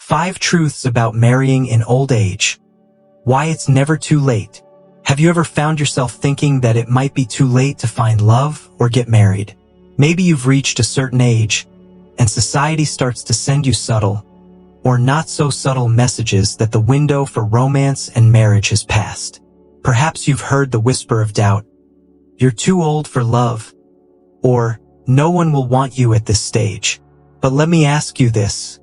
5 truths about marrying in old age. Why it's never too late. Have you ever found yourself thinking that it might be too late to find love or get married? Maybe you've reached a certain age, and society starts to send you subtle, or not so subtle messages that the window for romance and marriage has passed. Perhaps you've heard the whisper of doubt. You're too old for love, or no one will want you at this stage. But let me ask you this.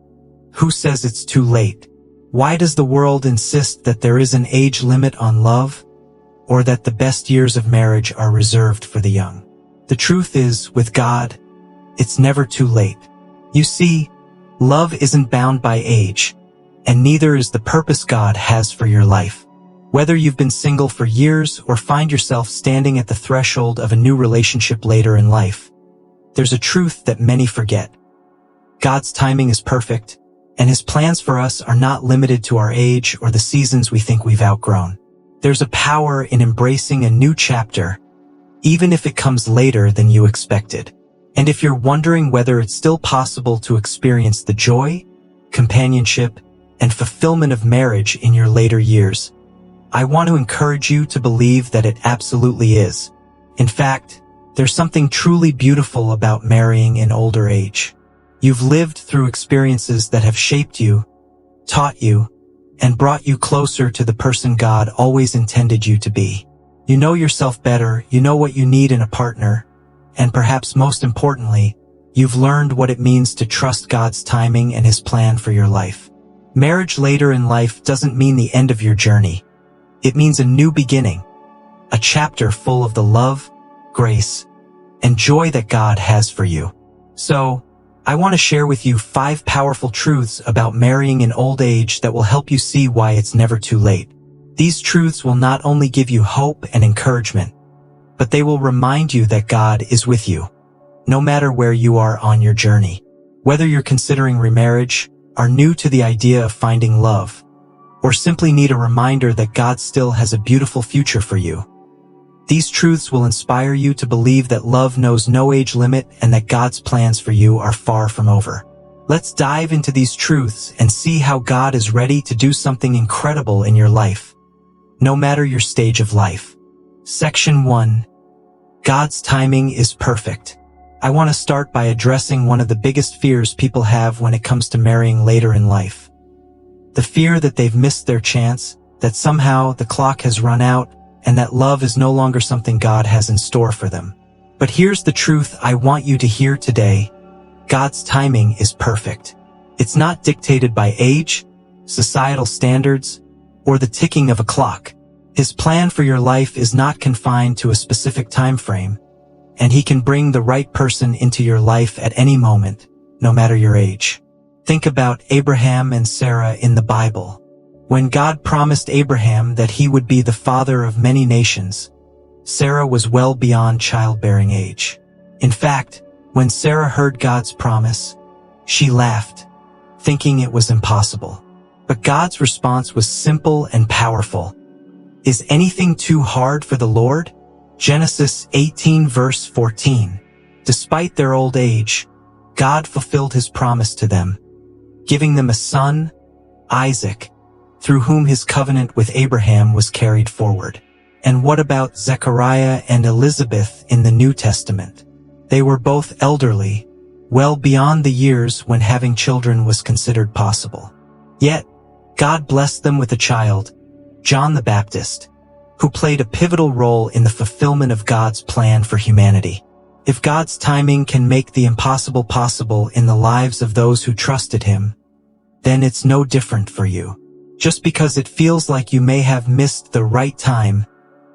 Who says it's too late? Why does the world insist that there is an age limit on love, or that the best years of marriage are reserved for the young? The truth is, with God, it's never too late. You see, love isn't bound by age, and neither is the purpose God has for your life. Whether you've been single for years or find yourself standing at the threshold of a new relationship later in life, there's a truth that many forget. God's timing is perfect, and His plans for us are not limited to our age or the seasons we think we've outgrown. There's a power in embracing a new chapter, even if it comes later than you expected. And if you're wondering whether it's still possible to experience the joy, companionship, and fulfillment of marriage in your later years, I want to encourage you to believe that it absolutely is. In fact, there's something truly beautiful about marrying in older age. You've lived through experiences that have shaped you, taught you, and brought you closer to the person God always intended you to be. You know yourself better, you know what you need in a partner, and perhaps most importantly, you've learned what it means to trust God's timing and His plan for your life. Marriage later in life doesn't mean the end of your journey. It means a new beginning, a chapter full of the love, grace, and joy that God has for you. So, I want to share with you 5 powerful truths about marrying in old age that will help you see why it's never too late. These truths will not only give you hope and encouragement, but they will remind you that God is with you, no matter where you are on your journey. Whether you're considering remarriage, are new to the idea of finding love, or simply need a reminder that God still has a beautiful future for you, these truths will inspire you to believe that love knows no age limit and that God's plans for you are far from over. Let's dive into these truths and see how God is ready to do something incredible in your life, no matter your stage of life. Section 1. God's timing is perfect. I want to start by addressing one of the biggest fears people have when it comes to marrying later in life. The fear that they've missed their chance, that somehow the clock has run out, and that love is no longer something God has in store for them. But here's the truth I want you to hear today. God's timing is perfect. It's not dictated by age, societal standards, or the ticking of a clock. His plan for your life is not confined to a specific time frame, and He can bring the right person into your life at any moment, no matter your age. Think about Abraham and Sarah in the Bible. When God promised Abraham that he would be the father of many nations, Sarah was well beyond childbearing age. In fact, when Sarah heard God's promise, she laughed, thinking it was impossible. But God's response was simple and powerful. Is anything too hard for the Lord? Genesis 18 verse 14. Despite their old age, God fulfilled His promise to them, giving them a son, Isaac, through whom His covenant with Abraham was carried forward. And what about Zechariah and Elizabeth in the New Testament? They were both elderly, well beyond the years when having children was considered possible. Yet, God blessed them with a child, John the Baptist, who played a pivotal role in the fulfillment of God's plan for humanity. If God's timing can make the impossible possible in the lives of those who trusted Him, then it's no different for you. Just because it feels like you may have missed the right time,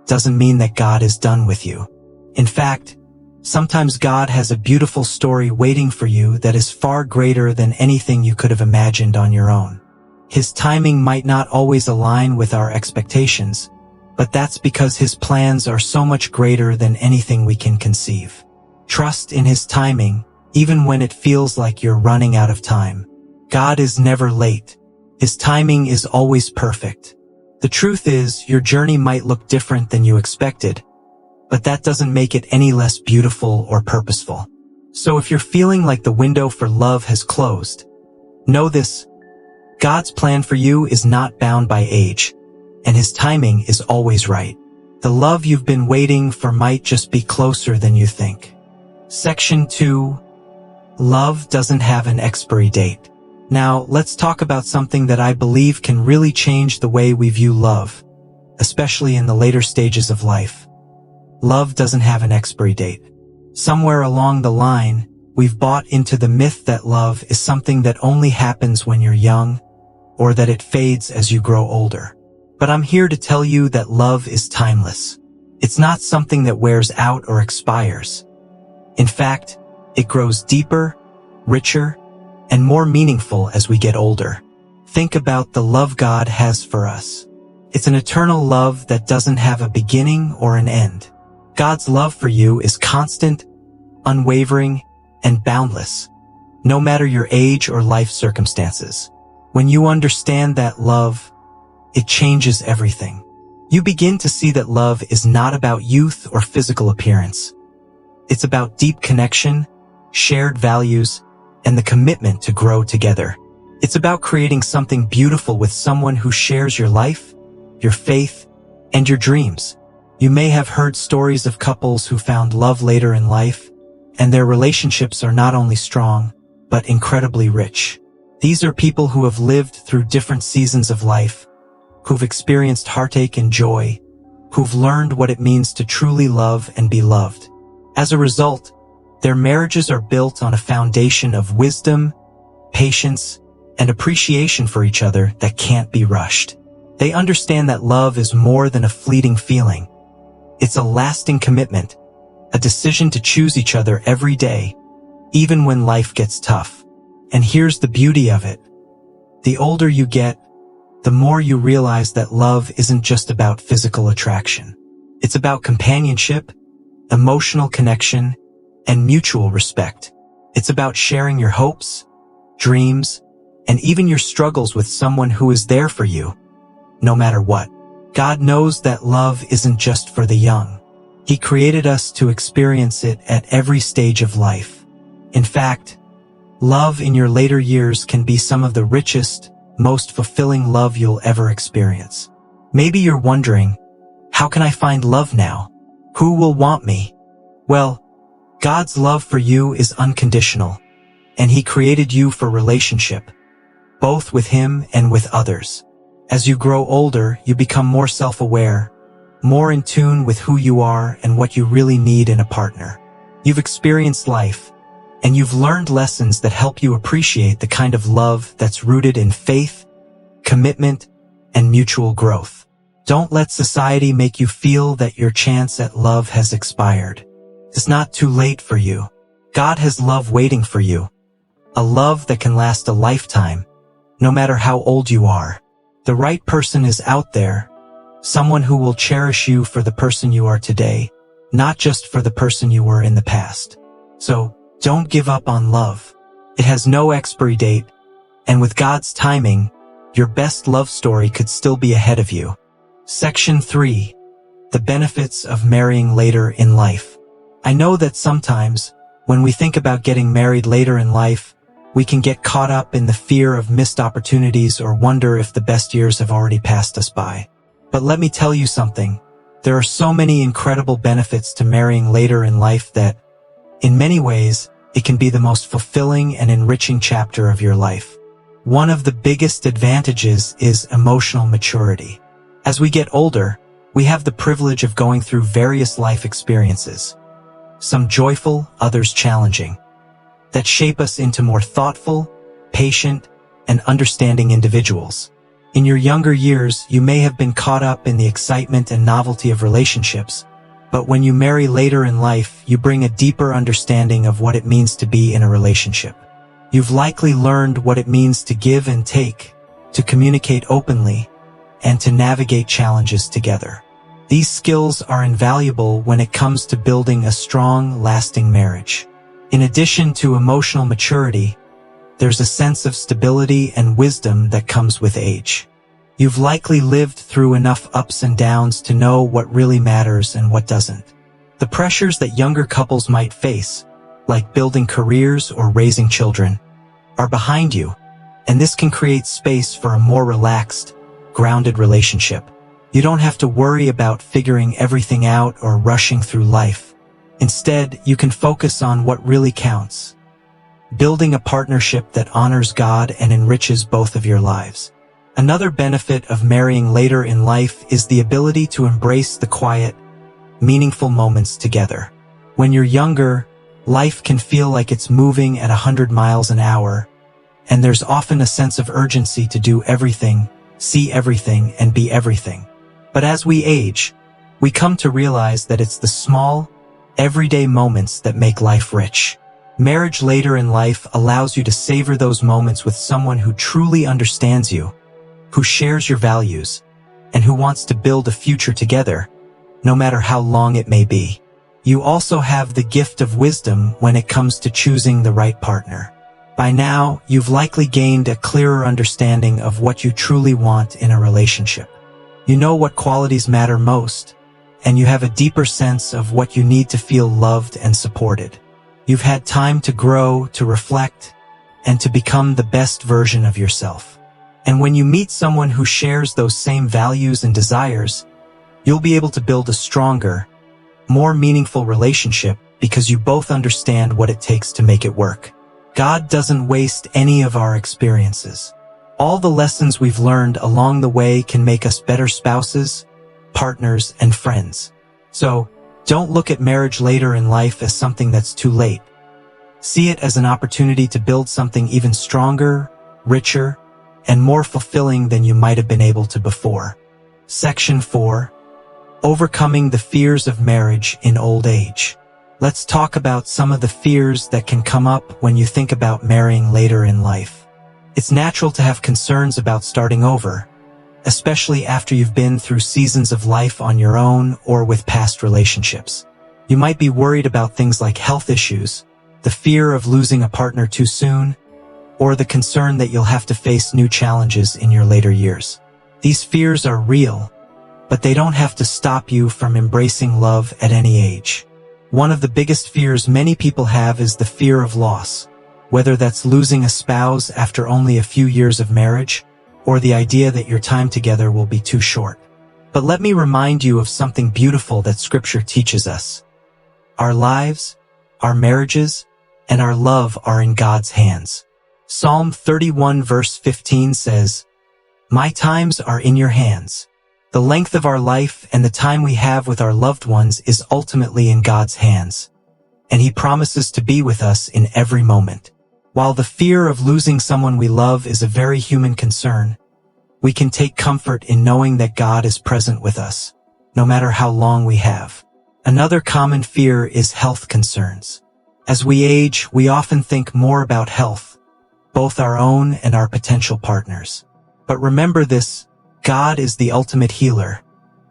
doesn't mean that God is done with you. In fact, sometimes God has a beautiful story waiting for you that is far greater than anything you could have imagined on your own. His timing might not always align with our expectations, but that's because His plans are so much greater than anything we can conceive. Trust in His timing, even when it feels like you're running out of time. God is never late. His timing is always perfect. The truth is, your journey might look different than you expected, but that doesn't make it any less beautiful or purposeful. So if you're feeling like the window for love has closed, know this: God's plan for you is not bound by age, and His timing is always right. The love you've been waiting for might just be closer than you think. Section 2. Love doesn't have an expiry date. Now, let's talk about something that I believe can really change the way we view love, especially in the later stages of life. Love doesn't have an expiry date. Somewhere along the line, we've bought into the myth that love is something that only happens when you're young, or that it fades as you grow older. But I'm here to tell you that love is timeless. It's not something that wears out or expires. In fact, it grows deeper, richer, and more meaningful as we get older. Think about the love God has for us. It's an eternal love that doesn't have a beginning or an end. God's love for you is constant, unwavering, and boundless, no matter your age or life circumstances. When you understand that love, it changes everything. You begin to see that love is not about youth or physical appearance. It's about deep connection, shared values, and the commitment to grow together. It's about creating something beautiful with someone who shares your life, your faith, and your dreams. You may have heard stories of couples who found love later in life, and their relationships are not only strong, but incredibly rich. These are people who have lived through different seasons of life, who've experienced heartache and joy, who've learned what it means to truly love and be loved. As a result, their marriages are built on a foundation of wisdom, patience, and appreciation for each other that can't be rushed. They understand that love is more than a fleeting feeling. It's a lasting commitment, a decision to choose each other every day, even when life gets tough. And here's the beauty of it. The older you get, the more you realize that love isn't just about physical attraction. It's about companionship, emotional connection, and mutual respect. It's about sharing your hopes, dreams, and even your struggles with someone who is there for you, no matter what. God knows that love isn't just for the young. He created us to experience it at every stage of life. In fact, love in your later years can be some of the richest, most fulfilling love you'll ever experience. Maybe you're wondering, how can I find love now? Who will want me? Well, God's love for you is unconditional, and He created you for relationship, both with Him and with others. As you grow older, you become more self-aware, more in tune with who you are and what you really need in a partner. You've experienced life, and you've learned lessons that help you appreciate the kind of love that's rooted in faith, commitment, and mutual growth. Don't let society make you feel that your chance at love has expired. It's not too late for you. God has love waiting for you, a love that can last a lifetime, no matter how old you are. The right person is out there, someone who will cherish you for the person you are today, not just for the person you were in the past. So, don't give up on love. It has no expiry date, and with God's timing, your best love story could still be ahead of you. Section 3. The benefits of marrying later in life. I know that sometimes, when we think about getting married later in life, we can get caught up in the fear of missed opportunities or wonder if the best years have already passed us by. But let me tell you something. There are so many incredible benefits to marrying later in life that, in many ways, it can be the most fulfilling and enriching chapter of your life. One of the biggest advantages is emotional maturity. As we get older, we have the privilege of going through various life experiences, some joyful, others challenging, that shape us into more thoughtful, patient, and understanding individuals. In your younger years, you may have been caught up in the excitement and novelty of relationships, but when you marry later in life, you bring a deeper understanding of what it means to be in a relationship. You've likely learned what it means to give and take, to communicate openly, and to navigate challenges together. These skills are invaluable when it comes to building a strong, lasting marriage. In addition to emotional maturity, there's a sense of stability and wisdom that comes with age. You've likely lived through enough ups and downs to know what really matters and what doesn't. The pressures that younger couples might face, like building careers or raising children, are behind you, and this can create space for a more relaxed, grounded relationship. You don't have to worry about figuring everything out or rushing through life. Instead, you can focus on what really counts, building a partnership that honors God and enriches both of your lives. Another benefit of marrying later in life is the ability to embrace the quiet, meaningful moments together. When you're younger, life can feel like it's moving at 100 miles an hour, and there's often a sense of urgency to do everything, see everything, and be everything. But as we age, we come to realize that it's the small, everyday moments that make life rich. Marriage later in life allows you to savor those moments with someone who truly understands you, who shares your values, and who wants to build a future together, no matter how long it may be. You also have the gift of wisdom when it comes to choosing the right partner. By now, you've likely gained a clearer understanding of what you truly want in a relationship. You know what qualities matter most, and you have a deeper sense of what you need to feel loved and supported. You've had time to grow, to reflect, and to become the best version of yourself. And when you meet someone who shares those same values and desires, you'll be able to build a stronger, more meaningful relationship because you both understand what it takes to make it work. God doesn't waste any of our experiences. All the lessons we've learned along the way can make us better spouses, partners, and friends. So, don't look at marriage later in life as something that's too late. See it as an opportunity to build something even stronger, richer, and more fulfilling than you might have been able to before. Section 4. Overcoming the fears of marriage in old age. Let's talk about some of the fears that can come up when you think about marrying later in life. It's natural to have concerns about starting over, especially after you've been through seasons of life on your own or with past relationships. You might be worried about things like health issues, the fear of losing a partner too soon, or the concern that you'll have to face new challenges in your later years. These fears are real, but they don't have to stop you from embracing love at any age. One of the biggest fears many people have is the fear of loss, whether that's losing a spouse after only a few years of marriage, or the idea that your time together will be too short. But let me remind you of something beautiful that Scripture teaches us. Our lives, our marriages, and our love are in God's hands. Psalm 31 verse 15 says, "My times are in your hands." The length of our life and the time we have with our loved ones is ultimately in God's hands, and He promises to be with us in every moment. While the fear of losing someone we love is a very human concern, we can take comfort in knowing that God is present with us, no matter how long we have. Another common fear is health concerns. As we age, we often think more about health, both our own and our potential partners. But remember this, God is the ultimate healer,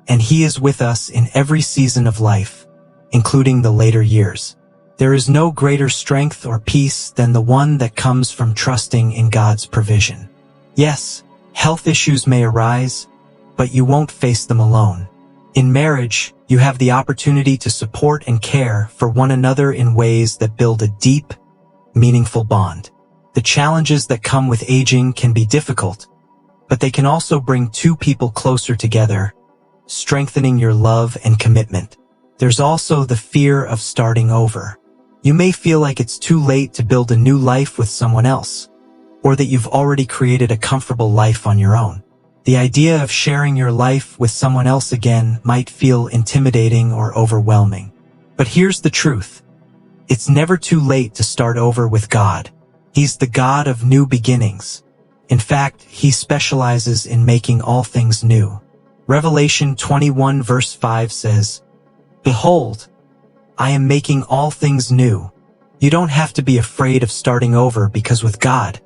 and He is with us in every season of life, including the later years. There is no greater strength or peace than the one that comes from trusting in God's provision. Yes, health issues may arise, but you won't face them alone. In marriage, you have the opportunity to support and care for one another in ways that build a deep, meaningful bond. The challenges that come with aging can be difficult, but they can also bring two people closer together, strengthening your love and commitment. There's also the fear of starting over. You may feel like it's too late to build a new life with someone else, or that you've already created a comfortable life on your own. The idea of sharing your life with someone else again might feel intimidating or overwhelming. But here's the truth. It's never too late to start over with God. He's the God of new beginnings. In fact, He specializes in making all things new. Revelation 21 verse 5 says, "Behold, I am making all things new." You don't have to be afraid of starting over because with God,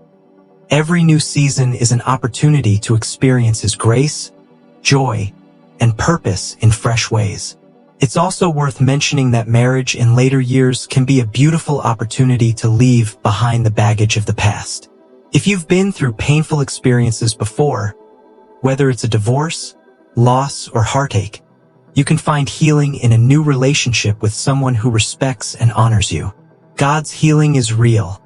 every new season is an opportunity to experience His grace, joy, and purpose in fresh ways. It's also worth mentioning that marriage in later years can be a beautiful opportunity to leave behind the baggage of the past. If you've been through painful experiences before, whether it's a divorce, loss, or heartache, you can find healing in a new relationship with someone who respects and honors you. God's healing is real,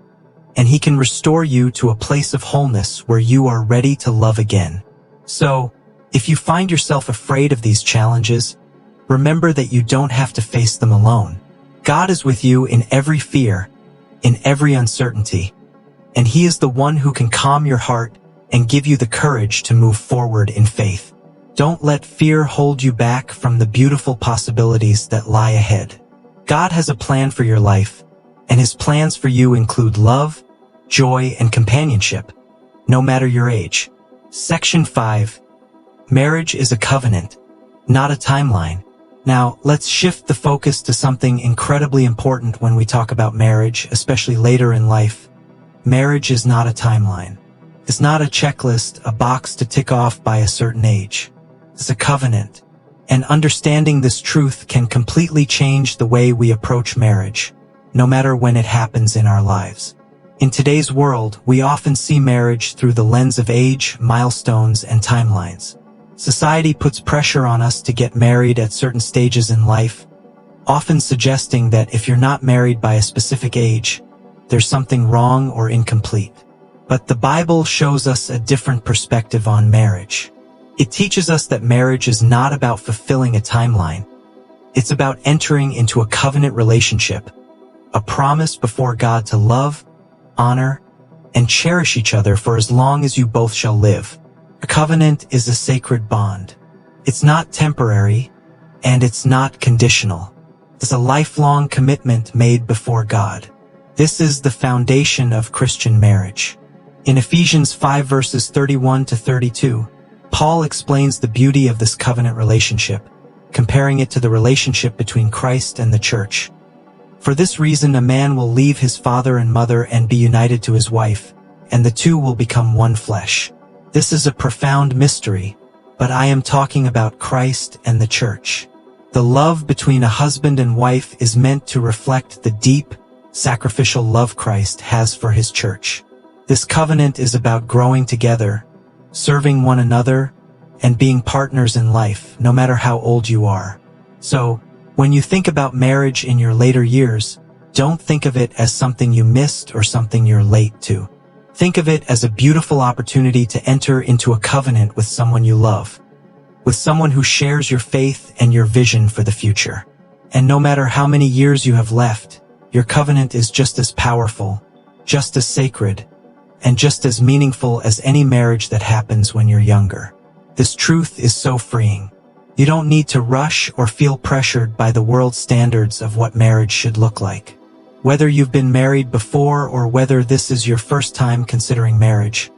and He can restore you to a place of wholeness where you are ready to love again. So, if you find yourself afraid of these challenges, remember that you don't have to face them alone. God is with you in every fear, in every uncertainty, and He is the one who can calm your heart and give you the courage to move forward in faith. Don't let fear hold you back from the beautiful possibilities that lie ahead. God has a plan for your life, and His plans for you include love, joy, and companionship, no matter your age. Section 5. Marriage is a covenant, not a timeline. Now, let's shift the focus to something incredibly important when we talk about marriage, especially later in life. Marriage is not a timeline. It's not a checklist, a box to tick off by a certain age. It's a covenant. And understanding this truth can completely change the way we approach marriage, no matter when it happens in our lives. In today's world, we often see marriage through the lens of age, milestones, and timelines. Society puts pressure on us to get married at certain stages in life, often suggesting that if you're not married by a specific age, there's something wrong or incomplete. But the Bible shows us a different perspective on marriage. It teaches us that marriage is not about fulfilling a timeline. It's about entering into a covenant relationship, a promise before God to love, honor, and cherish each other for as long as you both shall live. A covenant is a sacred bond. It's not temporary, and it's not conditional. It's a lifelong commitment made before God. This is the foundation of Christian marriage. In Ephesians 5 verses 31 to 32, Paul explains the beauty of this covenant relationship, comparing it to the relationship between Christ and the church. For this reason, a man will leave his father and mother and be united to his wife, and the two will become one flesh. This is a profound mystery, but I am talking about Christ and the church. The love between a husband and wife is meant to reflect the deep, sacrificial love Christ has for His church. This covenant is about growing together, serving one another, and being partners in life, no matter how old you are. So, when you think about marriage in your later years, don't think of it as something you missed or something you're late to. Think of it as a beautiful opportunity to enter into a covenant with someone you love, with someone who shares your faith and your vision for the future. And no matter how many years you have left, your covenant is just as powerful, just as sacred, and just as meaningful as any marriage that happens when you're younger. This truth is so freeing. You don't need to rush or feel pressured by the world's standards of what marriage should look like. Whether you've been married before or whether this is your first time considering marriage,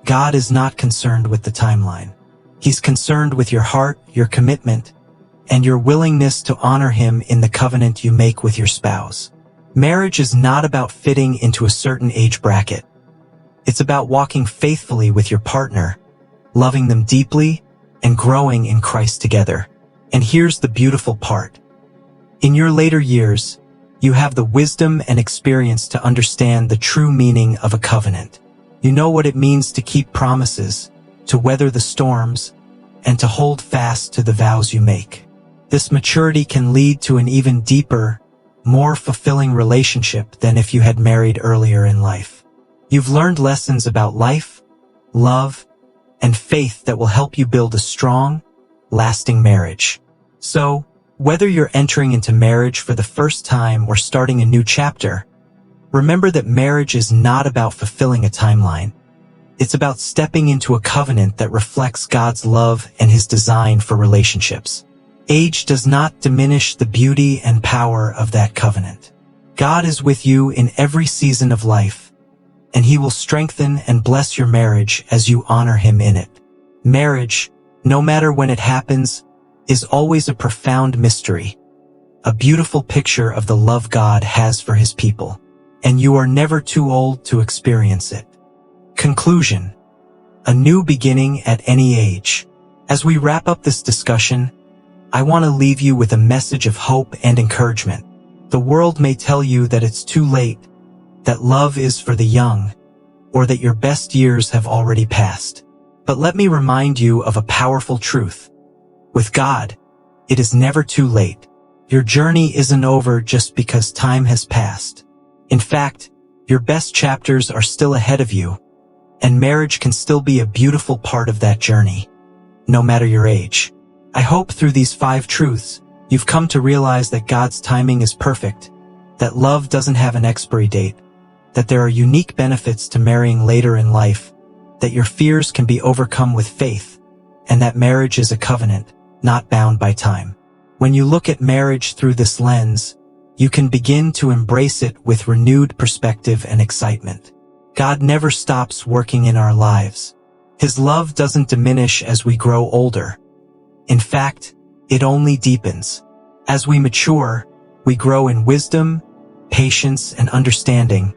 God is not concerned with the timeline. He's concerned with your heart, your commitment, and your willingness to honor Him in the covenant you make with your spouse. Marriage is not about fitting into a certain age bracket. It's about walking faithfully with your partner, loving them deeply, and growing in Christ together. And here's the beautiful part. In your later years, you have the wisdom and experience to understand the true meaning of a covenant. You know what it means to keep promises, to weather the storms, and to hold fast to the vows you make. This maturity can lead to an even deeper, more fulfilling relationship than if you had married earlier in life. You've learned lessons about life, love, and faith that will help you build a strong, lasting marriage. So, whether you're entering into marriage for the first time or starting a new chapter, remember that marriage is not about fulfilling a timeline. It's about stepping into a covenant that reflects God's love and His design for relationships. Age does not diminish the beauty and power of that covenant. God is with you in every season of life, and He will strengthen and bless your marriage as you honor Him in it. Marriage, no matter when it happens, is always a profound mystery, a beautiful picture of the love God has for His people, and you are never too old to experience it. Conclusion: a new beginning at any age. As we wrap up this discussion, I want to leave you with a message of hope and encouragement. The world may tell you that it's too late, that love is for the young, or that your best years have already passed. But let me remind you of a powerful truth. With God, it is never too late. Your journey isn't over just because time has passed. In fact, Your best chapters are still ahead of you, and marriage can still be a beautiful part of that journey, no matter your age. I hope through these 5 truths, you've come to realize that God's timing is perfect, that love doesn't have an expiry date, that there are unique benefits to marrying later in life, that your fears can be overcome with faith, and that marriage is a covenant, not bound by time. When you look at marriage through this lens, you can begin to embrace it with renewed perspective and excitement. God never stops working in our lives. His love doesn't diminish as we grow older. In fact, it only deepens. As we mature, we grow in wisdom, patience, and understanding,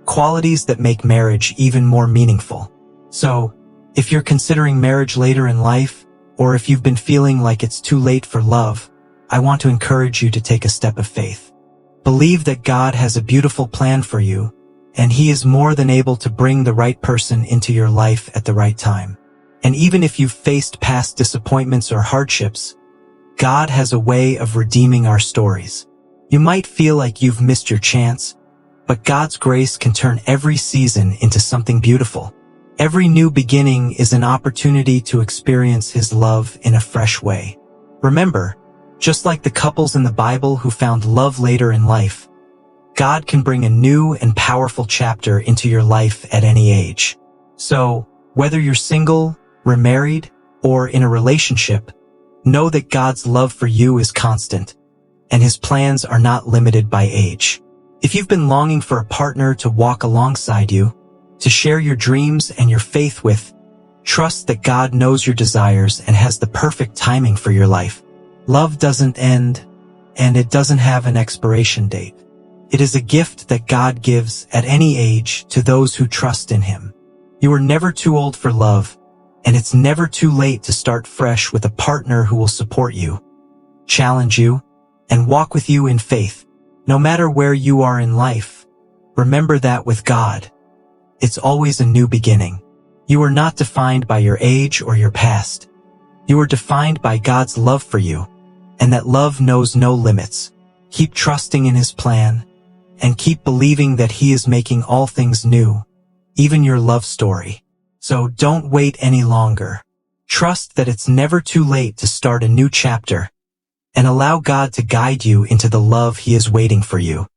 qualities that make marriage even more meaningful. So, if you're considering marriage later in life, or if you've been feeling like it's too late for love, I want to encourage you to take a step of faith. Believe that God has a beautiful plan for you, and He is more than able to bring the right person into your life at the right time. And even if you've faced past disappointments or hardships, God has a way of redeeming our stories. You might feel like you've missed your chance, but God's grace can turn every season into something beautiful. Every new beginning is an opportunity to experience His love in a fresh way. Remember, just like the couples in the Bible who found love later in life, God can bring a new and powerful chapter into your life at any age. So, whether you're single, remarried, or in a relationship, know that God's love for you is constant, and His plans are not limited by age. If you've been longing for a partner to walk alongside you, to share your dreams and your faith with, trust that God knows your desires and has the perfect timing for your life. Love doesn't end, and it doesn't have an expiration date. It is a gift that God gives at any age to those who trust in Him. You are never too old for love, and it's never too late to start fresh with a partner who will support you, challenge you, and walk with you in faith. No matter where you are in life, remember that with God, it's always a new beginning. You are not defined by your age or your past. You are defined by God's love for you, and that love knows no limits. Keep trusting in His plan, and keep believing that He is making all things new, even your love story. So don't wait any longer. Trust that it's never too late to start a new chapter, and allow God to guide you into the love He is waiting for you.